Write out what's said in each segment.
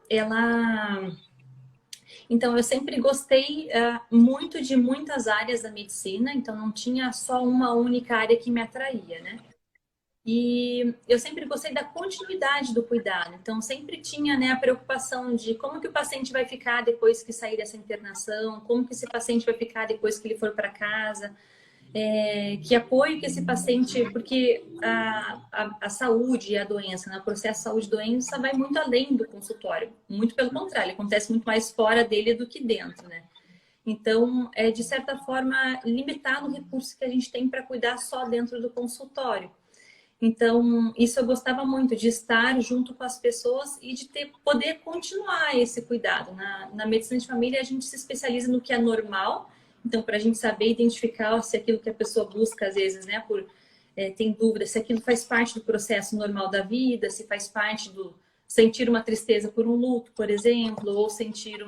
ela... Então, eu sempre gostei muito de muitas áreas da medicina, então não tinha só uma única área que me atraía, né? E eu sempre gostei da continuidade do cuidado. Então, sempre tinha, né, a preocupação de como que o paciente vai ficar depois que sair dessa internação, como que esse paciente vai ficar depois que ele for para casa, que apoio que esse paciente... Porque a saúde e a doença, né, o processo saúde-doença vai muito além do consultório. Muito pelo contrário, acontece muito mais fora dele do que dentro, né? Então, de certa forma, limitar o recurso que a gente tem para cuidar só dentro do consultório. Então, isso eu gostava muito, de estar junto com as pessoas e de poder continuar esse cuidado. Na medicina de família, a gente se especializa no que é normal. Então, para a gente saber identificar se aquilo que a pessoa busca, às vezes, né, tem dúvida, se aquilo faz parte do processo normal da vida, se faz parte do sentir uma tristeza por um luto, por exemplo, ou sentir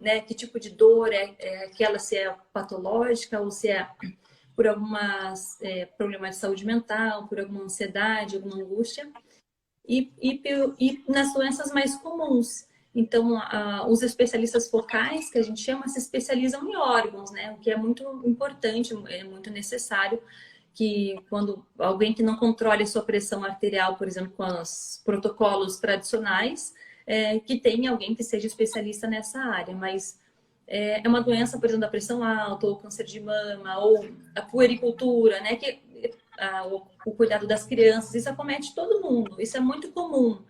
né, que tipo de dor é aquela, se é patológica ou se é por algumas problemas de saúde mental, por alguma ansiedade, alguma angústia, e nas doenças mais comuns. Então, os especialistas focais, que a gente chama, se especializam em órgãos, né? O que é muito importante, é muito necessário, que quando alguém que não controle a sua pressão arterial, por exemplo, com os protocolos tradicionais, que tenha alguém que seja especialista nessa área, mas é uma doença, por exemplo, da pressão alta, ou câncer de mama, ou a puericultura, né? O cuidado das crianças, isso acomete todo mundo, isso é muito comum.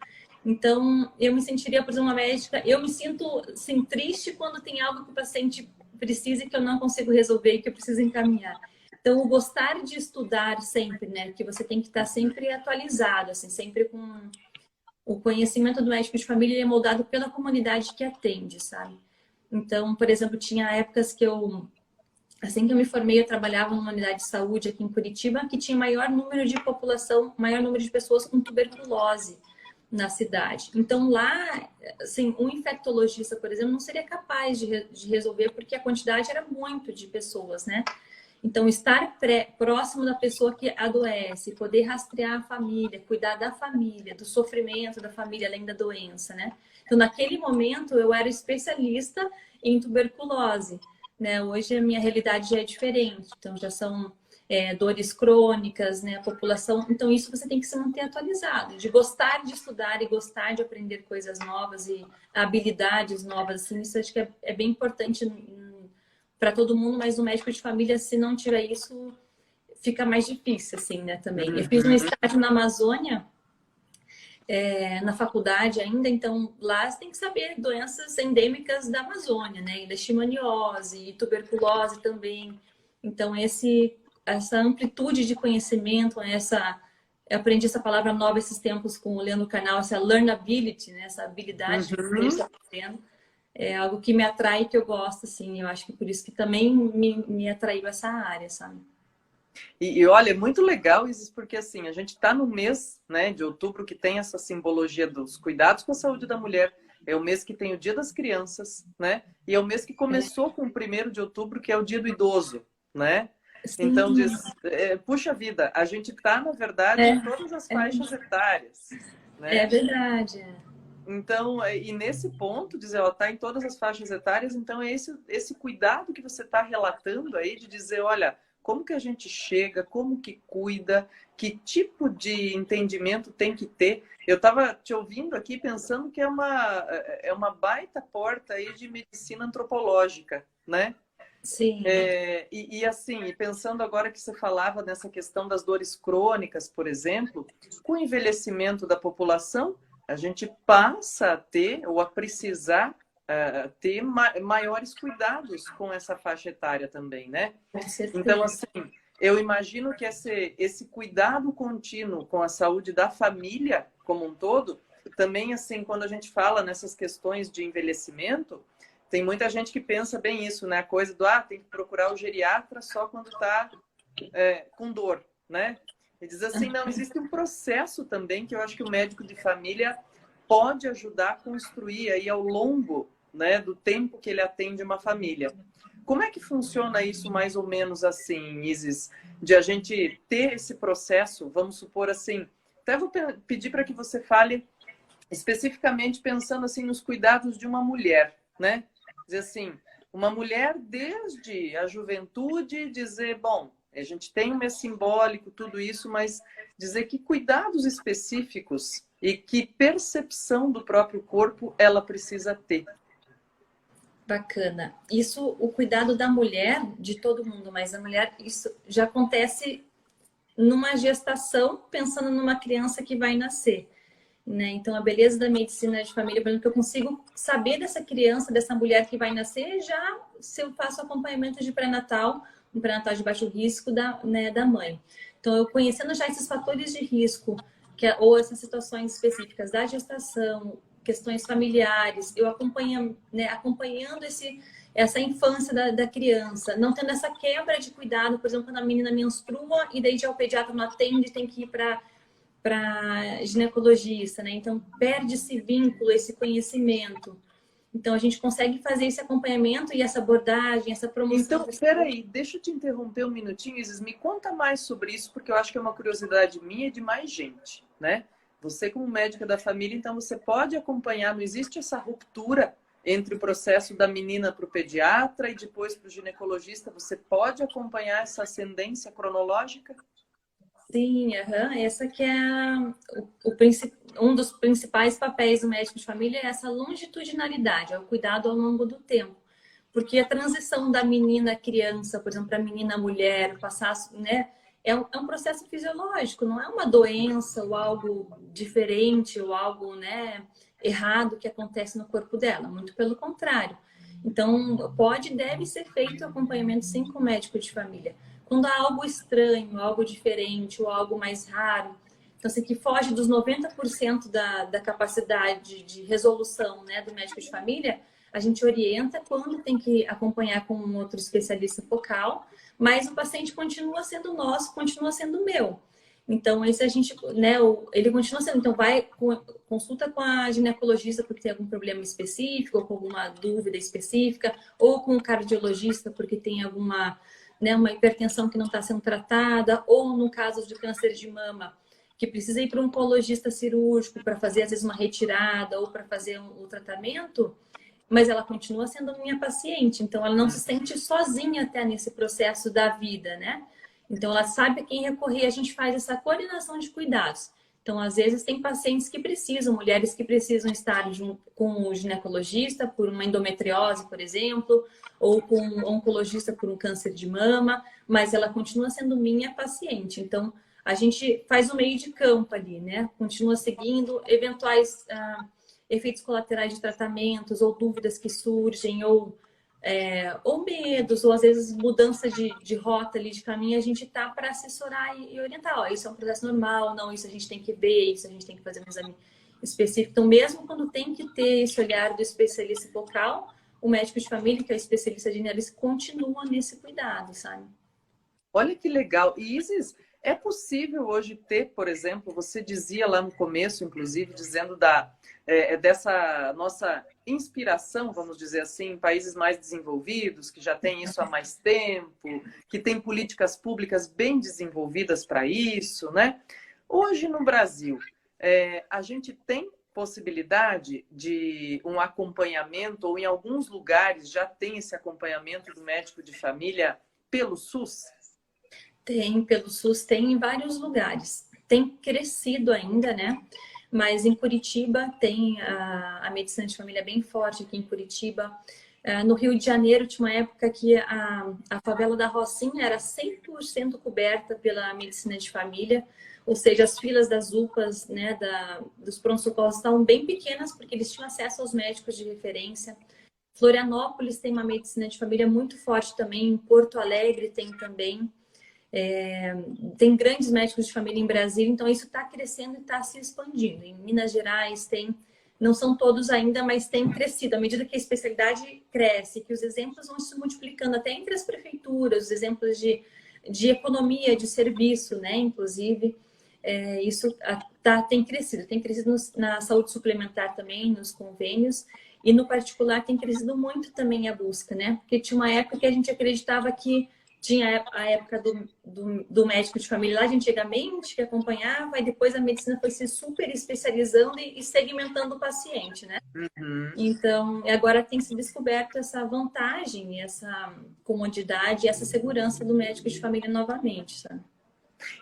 Então, eu me sentiria, por exemplo, uma médica, eu me sinto, assim, triste quando tem algo que o paciente precisa e que eu não consigo resolver e que eu preciso encaminhar. Então, o gostar de estudar sempre, né? Que você tem que estar sempre atualizado, assim, sempre com... O conhecimento do médico de família é moldado pela comunidade que atende, sabe? Então, por exemplo, tinha épocas que assim que eu me formei, eu trabalhava numa unidade de saúde aqui em Curitiba, que tinha maior número de população, maior número de pessoas com tuberculose na cidade. Então, lá, assim, um infectologista, por exemplo, não seria capaz de resolver, porque a quantidade era muito de pessoas, né? Então, estar próximo da pessoa que adoece, poder rastrear a família, cuidar da família, do sofrimento da família, além da doença, né? Então, naquele momento, eu era especialista em tuberculose, né? Hoje, a minha realidade já é diferente. Então, já são dores crônicas, né? A população... Então, isso você tem que se manter atualizado, de gostar de estudar e gostar de aprender coisas novas e habilidades novas, assim, isso acho que é bem importante para todo mundo, mas o médico de família, se não tiver isso, fica mais difícil, assim, né, também. Eu fiz um Uhum. estágio na Amazônia, na faculdade ainda, então lá você tem que saber doenças endêmicas da Amazônia, né, leishmaniose e tuberculose também. Então, essa amplitude de conhecimento, eu aprendi essa palavra nova esses tempos com o Leandro Carnal, essa learnability, né, essa habilidade de poder Uhum. estar aprendendo. É algo que me atrai, que eu gosto, assim. Eu acho que por isso que também me atraiu essa área, sabe? E olha, é muito legal isso, porque assim, a gente está no mês, né, de outubro, que tem essa simbologia dos cuidados com a saúde da mulher. É o mês que tem o Dia das Crianças, né? E é o mês que começou com o 1º de outubro, que é o Dia do Idoso, né? Então Sim, diz, puxa vida, a gente está, na verdade, é, em todas as faixas etárias, é né? verdade. Então, e nesse ponto, dizer, ó, tá em todas as faixas etárias, então é esse cuidado que você está relatando aí, de dizer, olha, como que a gente chega, como que cuida, que tipo de entendimento tem que ter. Eu estava te ouvindo aqui pensando que é uma baita porta aí de medicina antropológica, né? Sim, E assim, e pensando agora que você falava nessa questão das dores crônicas, por exemplo, com o envelhecimento da população, a gente passa a ter ou a precisar ter maiores cuidados com essa faixa etária também, né? com Então, certeza. assim, eu imagino que esse cuidado contínuo com a saúde da família como um todo, também, assim, quando a gente fala nessas questões de envelhecimento, tem muita gente que pensa bem isso, né? A coisa do, tem que procurar o geriatra só quando está com dor, né? E diz assim, não, existe um processo também que eu acho que o médico de família pode ajudar a construir aí ao longo, né, do tempo que ele atende uma família. Como é que funciona isso mais ou menos assim, Isis? De a gente ter esse processo, vamos supor assim, até vou pedir para que você fale especificamente pensando assim nos cuidados de uma mulher, né? Dizer assim, uma mulher desde a juventude dizer, bom, a gente tem um mês simbólico, tudo isso, mas dizer que cuidados específicos e que percepção do próprio corpo ela precisa ter. Bacana. Isso, o cuidado da mulher, de todo mundo, mas a mulher, isso já acontece numa gestação, pensando numa criança que vai nascer. Né? Então, a beleza da medicina de família, por exemplo, que eu consigo saber dessa criança, dessa mulher que vai nascer, já se eu faço acompanhamento de pré-natal, um pré-natal de baixo risco né, da mãe. Então, eu conhecendo já esses fatores de risco, ou essas situações específicas da gestação, questões familiares, eu acompanho, né, acompanhando essa infância da criança, não tendo essa quebra de cuidado, por exemplo, quando a menina menstrua e daí já o pediatra não atende, tem que ir para ginecologista, né? Então, perde esse vínculo, esse conhecimento. Então, a gente consegue fazer esse acompanhamento e essa abordagem, essa promoção. Então, peraí, deixa eu te interromper um minutinho, Isis. Me conta mais sobre isso, porque eu acho que é uma curiosidade minha e de mais gente, né? Você, como médica da família, então você pode acompanhar, não existe essa ruptura entre o processo da menina para o pediatra e depois para o ginecologista. Você pode acompanhar essa ascendência cronológica? Sim, essa que é um dos principais papéis do médico de família é essa longitudinalidade, é o cuidado ao longo do tempo. Porque a transição da menina à criança, por exemplo, para a menina à mulher, passar, né, é um processo fisiológico, não é uma doença ou algo diferente ou algo, né, errado que acontece no corpo dela, muito pelo contrário. Então, pode e deve ser feito acompanhamento sim com o médico de família. Quando há algo estranho, algo diferente ou algo mais raro, então, assim, que foge dos 90% da capacidade de resolução, né, do médico de família, a gente orienta quando tem que acompanhar com um outro especialista focal, mas o paciente continua sendo nosso, continua sendo meu. Então, esse a gente, né, ele continua sendo, então consulta com a ginecologista porque tem algum problema específico, ou com alguma dúvida específica, ou com o cardiologista porque tem alguma, né, uma hipertensão que não está sendo tratada, ou no caso de câncer de mama, que precisa ir para um oncologista cirúrgico para fazer, às vezes, uma retirada ou para fazer um tratamento, mas ela continua sendo minha paciente, então ela não se sente sozinha até nesse processo da vida, né? Então ela sabe a quem recorrer, a gente faz essa coordenação de cuidados. Então, às vezes, tem pacientes que precisam, mulheres que precisam estar com o ginecologista por uma endometriose, por exemplo, ou com um oncologista por um câncer de mama, mas ela continua sendo minha paciente. Então, a gente faz o meio de campo ali, né? Continua seguindo eventuais efeitos colaterais de tratamentos, ou dúvidas que surgem, ou medos, ou às vezes mudança de rota ali, de caminho, a gente tá para assessorar e orientar. Ó, isso é um processo normal, não, isso a gente tem que ver, isso a gente tem que fazer um exame específico. Então, mesmo quando tem que ter esse olhar do especialista focal, o médico de família, que é o especialista de generalista, continua nesse cuidado, sabe? Olha que legal. E Isis, é possível hoje ter, por exemplo, você dizia lá no começo, inclusive, dizendo dessa nossa inspiração, vamos dizer assim, em países mais desenvolvidos, que já têm isso há mais tempo, que têm políticas públicas bem desenvolvidas para isso, né? Hoje no Brasil, a gente tem possibilidade de um acompanhamento, ou em alguns lugares já tem esse acompanhamento do médico de família pelo SUS? Tem, pelo SUS, tem em vários lugares. Tem crescido ainda, né? Mas em Curitiba tem a medicina de família bem forte aqui em Curitiba. No Rio de Janeiro tinha uma época que a favela da Rocinha era 100% coberta pela medicina de família, ou seja, as filas das UPAs, né, dos pronto-socorros estavam bem pequenas porque eles tinham acesso aos médicos de referência. Florianópolis tem uma medicina de família muito forte também, em Porto Alegre tem também. Tem grandes médicos de família em Brasília, então isso está crescendo e está se expandindo. Em Minas Gerais tem, não são todos ainda, mas tem crescido. À medida que a especialidade cresce, que os exemplos vão se multiplicando até entre as prefeituras, os exemplos de economia, de serviço, né? Inclusive, isso tem crescido na saúde suplementar também, nos convênios, e no particular tem crescido muito também a busca, né? Porque tinha uma época que a gente acreditava que tinha a época do médico de família lá, a gente antigamente que acompanhava, e depois a medicina foi se super especializando e segmentando o paciente, né? Uhum. Então, agora tem se descoberto essa vantagem, essa comodidade, essa segurança do médico de família novamente, sabe?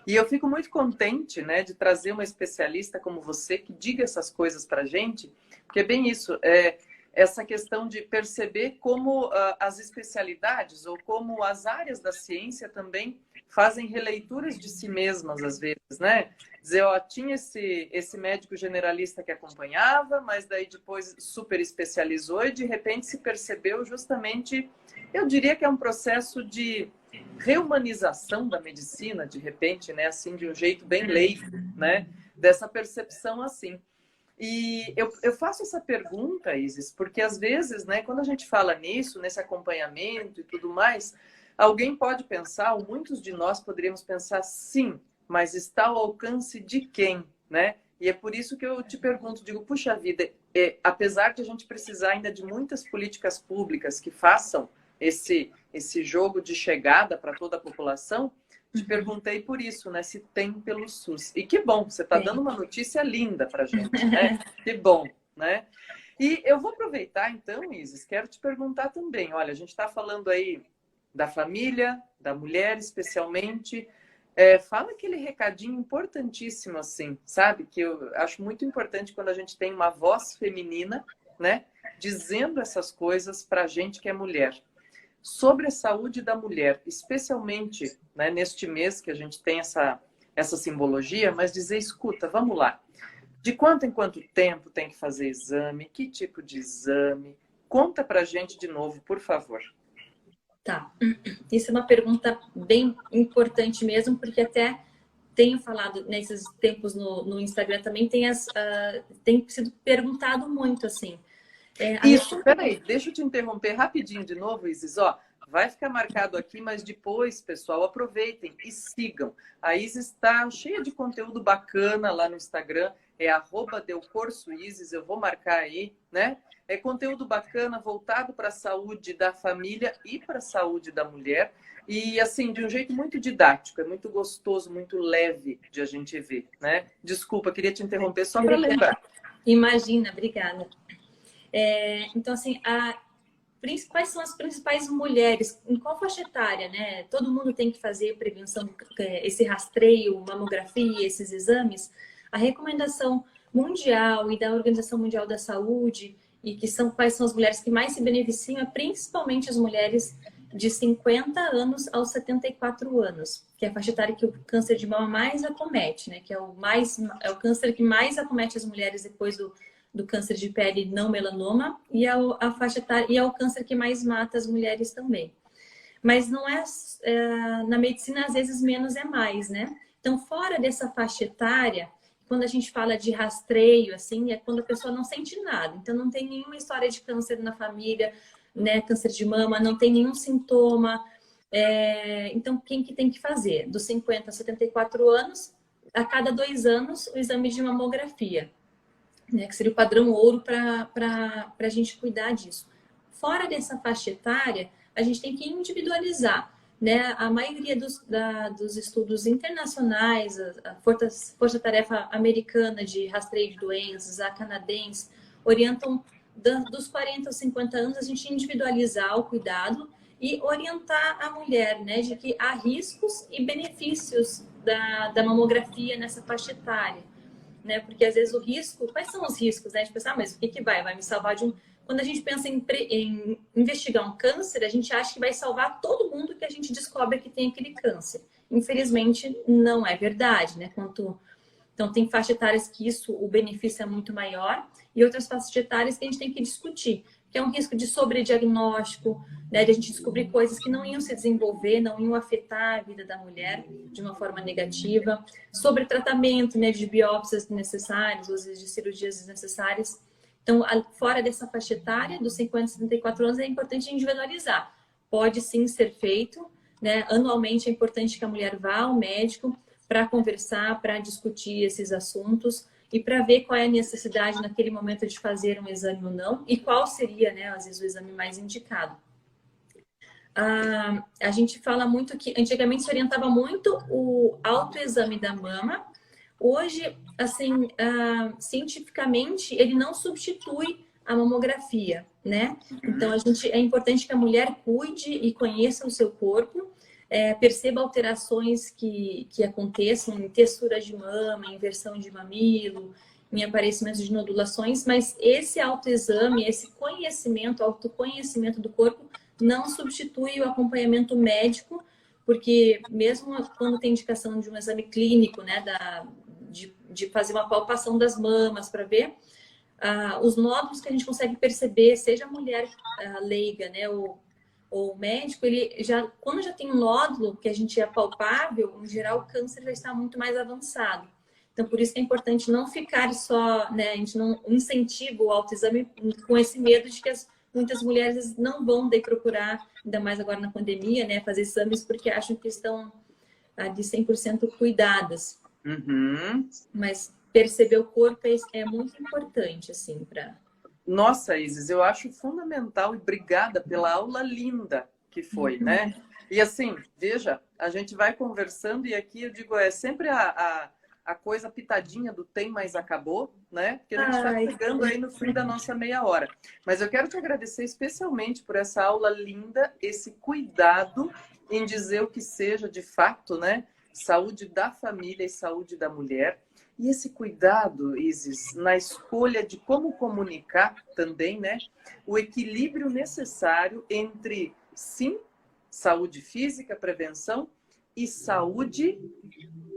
E eu fico muito contente, né, de trazer uma especialista como você que diga essas coisas para gente, porque é bem isso, essa questão de perceber como as especialidades ou como as áreas da ciência também fazem releituras de si mesmas às vezes, né? Dizer, ó, tinha esse médico generalista que acompanhava, mas daí depois super especializou e de repente se percebeu justamente, eu diria que é um processo de reumanização da medicina, de repente, né, assim, de um jeito bem leigo, né, dessa percepção assim. E eu faço essa pergunta, Isis, porque às vezes, né, quando a gente fala nisso, nesse acompanhamento e tudo mais, alguém pode pensar, ou muitos de nós poderíamos pensar, sim, mas está ao alcance de quem, né? E é por isso que eu te pergunto, digo, puxa vida, apesar de a gente precisar ainda de muitas políticas públicas que façam esse jogo de chegada para toda a população, te perguntei por isso, né? Se tem pelo SUS. E que bom, você está dando uma notícia linda para a gente, né? Que bom, né? E eu vou aproveitar então, Isis, quero te perguntar também. Olha, a gente está falando aí da família, da mulher especialmente. Fala aquele recadinho importantíssimo, assim, sabe? Que eu acho muito importante quando a gente tem uma voz feminina, né? Dizendo essas coisas para a gente que é mulher. Sobre a saúde da mulher, especialmente, né, neste mês que a gente tem essa simbologia, mas dizer, escuta, vamos lá. De quanto em quanto tempo tem que fazer exame? Que tipo de exame? Conta pra gente de novo, por favor. Tá. Isso é uma pergunta bem importante mesmo, porque até tenho falado nesses tempos no Instagram também, tem sido perguntado muito, assim. Isso, peraí, deixa eu te interromper rapidinho de novo, Isis. Ó, vai ficar marcado aqui, mas depois, pessoal, aproveitem e sigam. A Isis está cheia de conteúdo bacana lá no Instagram, é @deucursoisis, eu vou marcar aí, né? É conteúdo bacana voltado para a saúde da família e para a saúde da mulher. E, assim, de um jeito muito didático, é muito gostoso, muito leve de a gente ver, né? Desculpa, queria te interromper só para lembrar. Imagina, obrigada. Então, assim, quais são as principais mulheres? Em qual faixa etária, né? Todo mundo tem que fazer prevenção, esse rastreio, mamografia, esses exames. A recomendação mundial e da Organização Mundial da Saúde, e quais são as mulheres que mais se beneficiam, é principalmente as mulheres de 50 anos aos 74 anos, que é a faixa etária que o câncer de mama mais acomete, né? Que é o câncer que mais acomete as mulheres depois do câncer de pele não melanoma, e a faixa etária, e é o câncer que mais mata as mulheres também. Mas não na medicina, às vezes, menos é mais, né? Então, fora dessa faixa etária, quando a gente fala de rastreio, assim, é quando a pessoa não sente nada. Então, não tem nenhuma história de câncer na família, né? Câncer de mama, não tem nenhum sintoma. Então, quem que tem que fazer? Dos 50 a 74 anos, a cada 2 anos, o exame de mamografia, né, que seria o padrão ouro para a gente cuidar disso. Fora dessa faixa etária, a gente tem que individualizar, né? A maioria dos estudos internacionais, a Força-Tarefa Americana de Rastreio de Doenças, a canadense, orientam dos 40 aos 50 anos a gente individualizar o cuidado e orientar a mulher, né, de que há riscos e benefícios da mamografia nessa faixa etária, né? Porque às vezes o risco, quais são os riscos, né? De pensar, mas o que vai? Vai me salvar de um. Quando a gente pensa em investigar um câncer, a gente acha que vai salvar todo mundo que a gente descobre que tem aquele câncer. Infelizmente, não é verdade, né? Então, tem faixa etárias que o benefício é muito maior, e outras faixas etárias que a gente tem que discutir, que é um risco de sobrediagnóstico, né, de a gente descobrir coisas que não iam se desenvolver, não iam afetar a vida da mulher de uma forma negativa, sobre tratamento, né, de biópsias necessárias, ou às vezes de cirurgias desnecessárias. Então, fora dessa faixa etária, dos 50 a 74 anos, é importante individualizar. Pode sim ser feito, né? Anualmente é importante que a mulher vá ao médico para conversar, para discutir esses assuntos e para ver qual é a necessidade naquele momento de fazer um exame ou não e qual seria, né, às vezes, o exame mais indicado. a gente fala muito que antigamente se orientava muito o autoexame da mama. Hoje, assim, cientificamente, ele não substitui a mamografia, né? Então, é importante que a mulher cuide e conheça o seu corpo, perceba alterações que aconteçam em textura de mama, em inversão de mamilo, em aparecimento de nodulações, mas esse autoexame, esse conhecimento, autoconhecimento do corpo, não substitui o acompanhamento médico, porque mesmo quando tem indicação de um exame clínico, né, de fazer uma palpação das mamas para ver os nódulos que a gente consegue perceber, seja a mulher leiga, né, ou o médico, ele já, quando já tem um nódulo que a gente é palpável, em geral o câncer já está muito mais avançado. Então, por isso que é importante não ficar só, né, a gente não incentiva o autoexame com esse medo de que muitas mulheres não vão daí procurar, ainda mais agora na pandemia, né, fazer exames porque acham que estão de 100% cuidadas. Mas perceber o corpo é muito importante, assim, para... Nossa, Isis, eu acho fundamental e obrigada pela aula linda que foi, né? E assim, veja, a gente vai conversando e aqui eu digo, é sempre a coisa pitadinha do tem, mas acabou, né? Porque a gente está chegando aí no fim da nossa meia hora. Mas eu quero te agradecer especialmente por essa aula linda, esse cuidado em dizer o que seja de fato, né? Saúde da família e saúde da mulher. E esse cuidado, Isis, na escolha de como comunicar também, né? O equilíbrio necessário entre, sim, saúde física, prevenção e saúde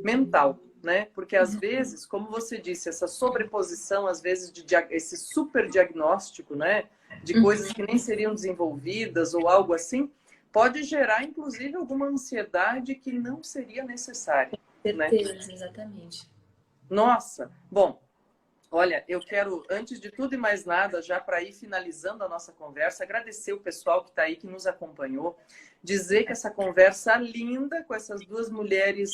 mental, né? Porque às vezes, como você disse, essa sobreposição, às vezes, esse super diagnóstico, né? De coisas que nem seriam desenvolvidas ou algo assim, pode gerar, inclusive, alguma ansiedade que não seria necessária. Certeza, né? Exatamente. Nossa, bom, olha, eu quero, antes de tudo e mais nada, já para ir finalizando a nossa conversa, agradecer o pessoal que está aí, que nos acompanhou, dizer que essa conversa linda com essas duas mulheres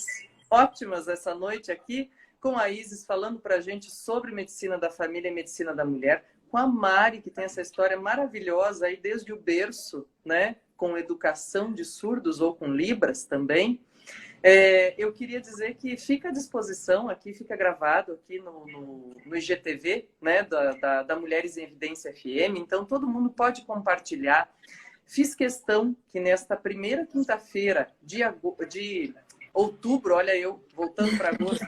ótimas essa noite aqui, com a Isis falando para a gente sobre medicina da família e medicina da mulher, com a Mari, que tem essa história maravilhosa aí desde o berço, né, com educação de surdos ou com libras também. Eu queria dizer que fica à disposição aqui, fica gravado aqui no IGTV, né, da Mulheres em Evidência FM, então todo mundo pode compartilhar. Fiz questão que nesta primeira quinta-feira de outubro, olha eu voltando para agosto,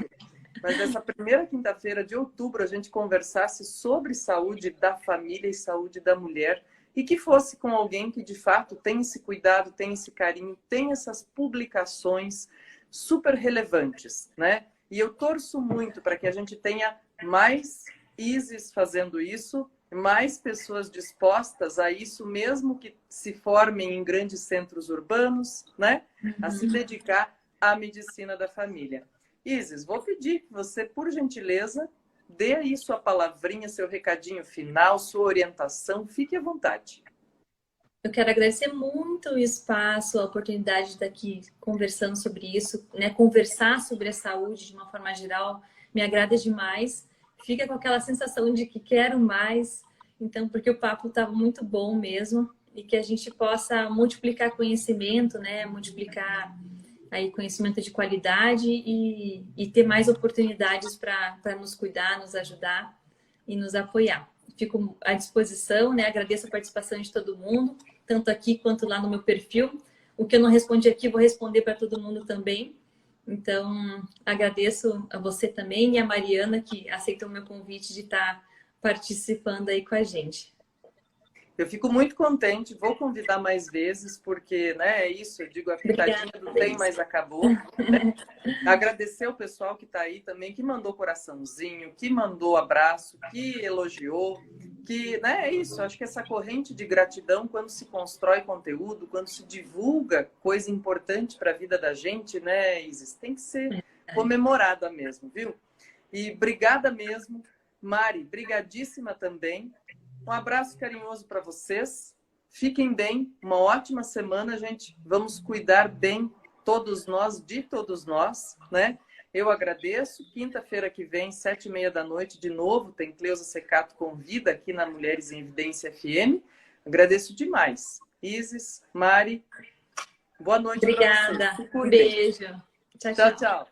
mas nessa primeira quinta-feira de outubro a gente conversasse sobre saúde da família e saúde da mulher, e que fosse com alguém que de fato tem esse cuidado, tem esse carinho, tem essas publicações super relevantes, né? E eu torço muito para que a gente tenha mais Isis fazendo isso, mais pessoas dispostas a isso, mesmo que se formem em grandes centros urbanos, né? A se dedicar à medicina da família. Isis, vou pedir que você, por gentileza, dê aí sua palavrinha, seu recadinho final, sua orientação. Fique à vontade. Eu quero agradecer muito o espaço, a oportunidade de estar aqui conversando sobre isso, né? Conversar sobre a saúde de uma forma geral me agrada demais. Fica com aquela sensação de que quero mais, então, porque o papo está muito bom mesmo e que a gente possa multiplicar conhecimento, né? Multiplicar aí conhecimento de qualidade e ter mais oportunidades para nos cuidar, nos ajudar e nos apoiar. Fico à disposição, né? Agradeço a participação de todo mundo, tanto aqui quanto lá no meu perfil. O que eu não respondi aqui, vou responder para todo mundo também. Então, agradeço a você também e a Mariana, que aceitou o meu convite de estar participando aí com a gente. Eu fico muito contente, vou convidar mais vezes, porque, né, é isso, eu digo, a pitadinha do tem, mas acabou. Né? Agradecer o pessoal que está aí também, que mandou coraçãozinho, que mandou abraço, que elogiou, que, né, é isso, acho que essa corrente de gratidão, quando se constrói conteúdo, quando se divulga coisa importante para a vida da gente, né, Isis, tem que ser comemorada mesmo, viu? E obrigada mesmo, Mari, brigadíssima também. Um abraço carinhoso para vocês. Fiquem bem. Uma ótima semana, gente. Vamos cuidar bem todos nós, de todos nós, né? Eu agradeço. Quinta-feira que vem, 7h30 da noite, de novo, tem Cleusa Secato Convida aqui na Mulheres em Evidência FM. Agradeço demais. Isis, Mari, Boa noite para vocês. Obrigada. Se cuidem. Beijo. Tchau, Tchau, tchau. tchau.